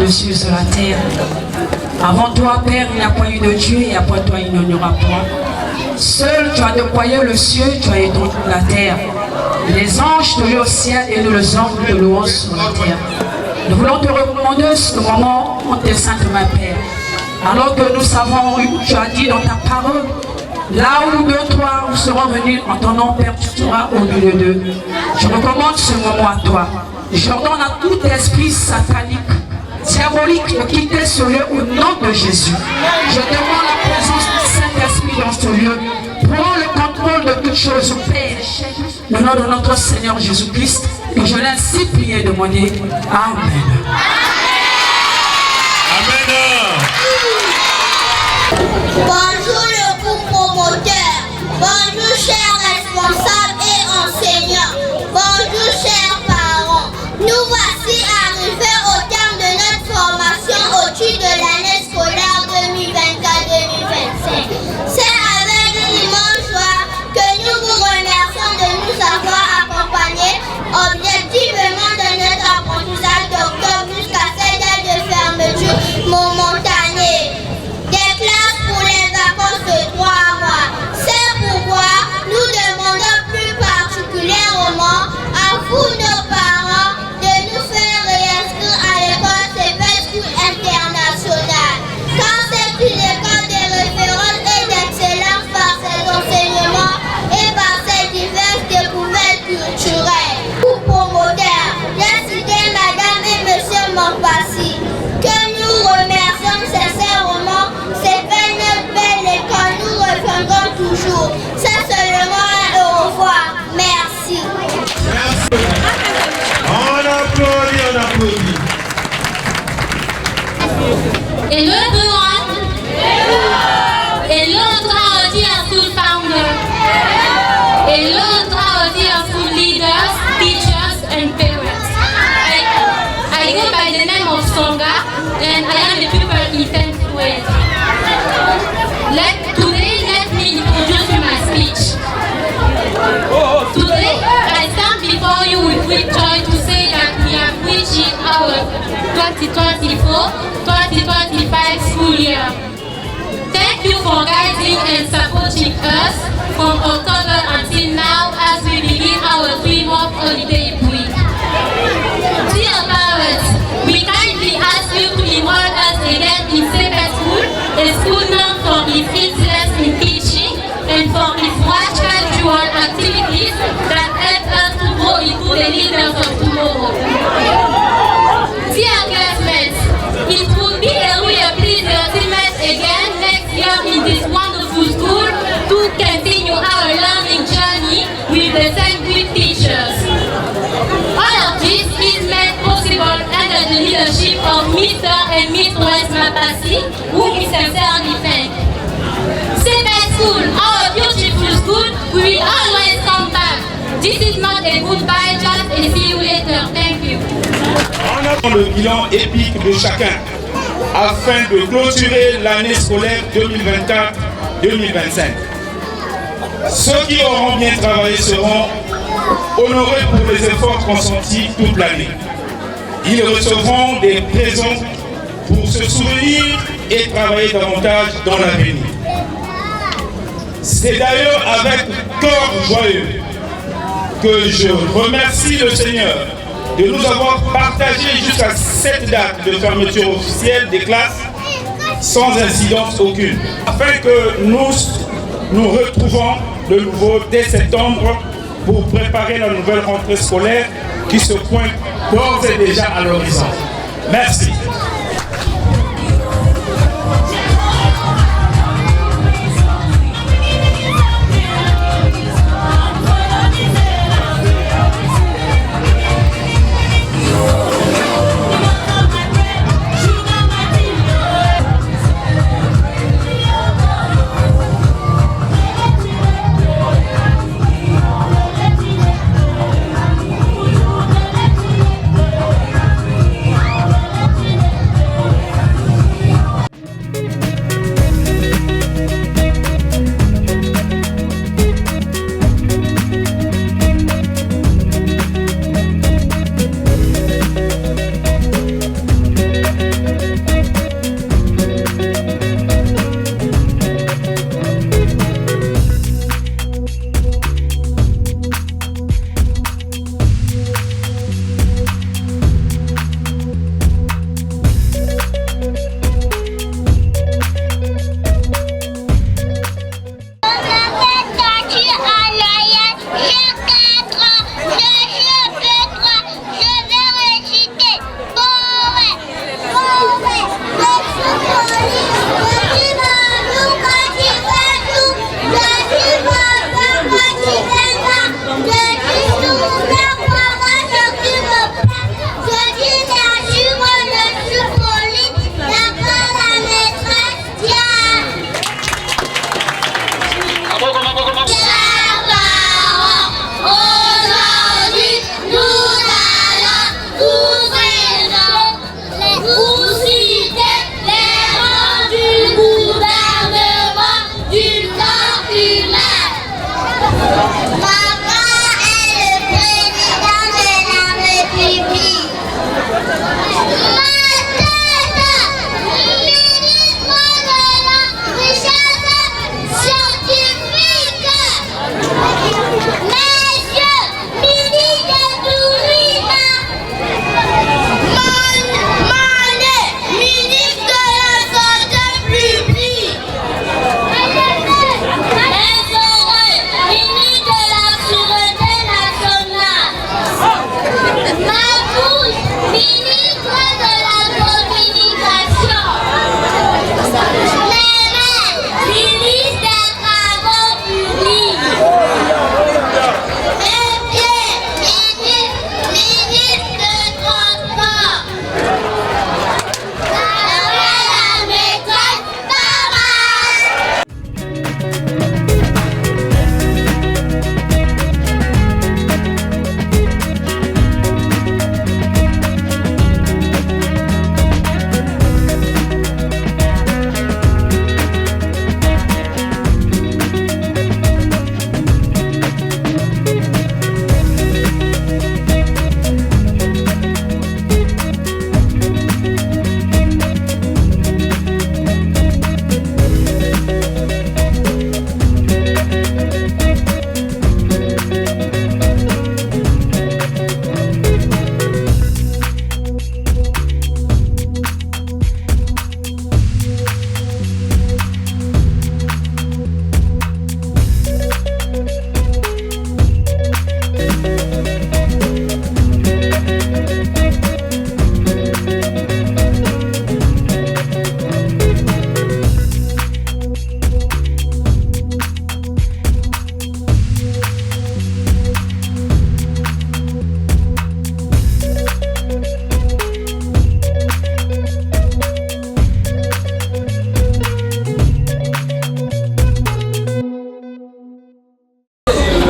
les cieux sur la terre. Avant toi, Père, il n'y a point eu de Dieu, et après toi, il n'y en aura point. Seul tu as déployé le ciel, tu as étendu la terre. Les anges te louent au ciel et nous les hommes te louons sur la terre. Nous voulons te recommander ce moment en tes saintes mains, Père. Alors que nous savons, tu as dit dans ta parole, là où deux, trois seront venus en ton nom, Père, tu seras au milieu d'eux. Je recommande ce moment à toi. J'ordonne à tout esprit satanique, diabolique de quitter ce lieu au nom de Jésus. Je demande la présence du Saint-Esprit dans ce lieu. Prends le contrôle de toutes choses, Père. Au nom de notre Seigneur Jésus-Christ, et je l'ai ainsi prié et demandé. Amen. Bonjour le groupe promoteur. Bonjour chers responsables et enseignants. Bonjour chers parents. Nous voici arrivés au terme de notre formation au titre de l'année scolaire 2024-2025. C'est avec une immense joie que nous vous remercions de nous avoir accompagnés objectivement de notre apprentissage d'octobre jusqu'à cette date de fermeture momentanée des classes pour les vacances de 3 mois. C'est pourquoi nous demandons plus particulièrement à vous, nos parents, de nous faire réinscrire à l'école CEPES School Internationale, car c'est une école de référence et d'excellence par ses enseignements et par ses diverses découvertes culturelles. Pour promoteurs, j'ai cité Madame et Monsieur Mompassi, que nous remercions sincèrement. C'est pas notre belle école, nous reviendrons toujours. C'est seulement un au revoir. Merci. On applaudit, on applaudit. Hello everyone. Hello our dear school founder. Hello our dear school leaders, teachers and parents. I go by the name of Songa and I am a pupil in 10th grade. Today let me introduce my speech. Today I stand before you with great joy to say that we have reached our 2024-2025 school year. Thank you for guiding and supporting us from October until now as we begin our 3-month holiday break. Dear parents, we kindly ask you to enroll us again in CEPES School, a school known for its excellence in teaching and for its rich cultural activities that help us to grow into the leaders of tomorrow. Dear classmates, it will be a real pleasure to meet again next year in this wonderful school to continue our learning journey with the same good teachers. All of this is made possible under the leadership of Mr. and Mistress Mapassi, whom we sincerely thank. CEPES School, our beautiful school, we will always come back. This is not a goodbye, just a see you later. Thank you. On attend le bilan épique de chacun afin de clôturer l'année scolaire 2024-2025. Ceux qui auront bien travaillé seront honorés pour les efforts consentis toute l'année. Ils recevront des présents pour se souvenir et travailler davantage dans l'avenir. C'est d'ailleurs avec cœur joyeux que je remercie le Seigneur de nous avoir partagé jusqu'à cette date de fermeture officielle des classes sans incidence aucune, afin que nous nous retrouvons de nouveau dès septembre pour préparer la nouvelle rentrée scolaire qui se pointe d'ores et déjà à l'horizon. Merci.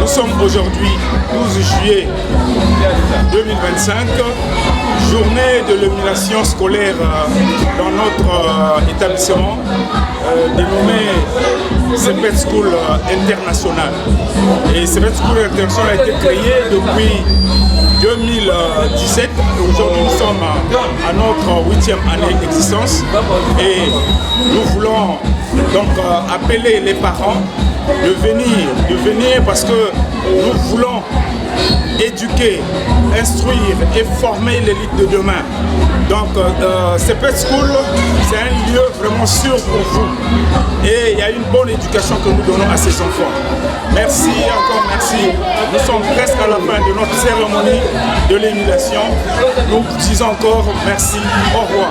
Nous sommes aujourd'hui 12 juillet 2025, journée de l'illumination scolaire dans notre établissement dénommé Sepet School International. Et Sepet School International a été créé depuis 2017. Aujourd'hui, nous sommes à notre 8e année d'existence et nous voulons donc appeler les parents de venir parce que nous voulons éduquer, instruire et former l'élite de demain. Donc, Sepet School, c'est un lieu vraiment sûr pour vous. Et il y a une bonne éducation que nous donnons à ces enfants. Merci, encore merci. Nous sommes presque à la fin de notre cérémonie de l'émulation. Nous disons encore merci. Au revoir.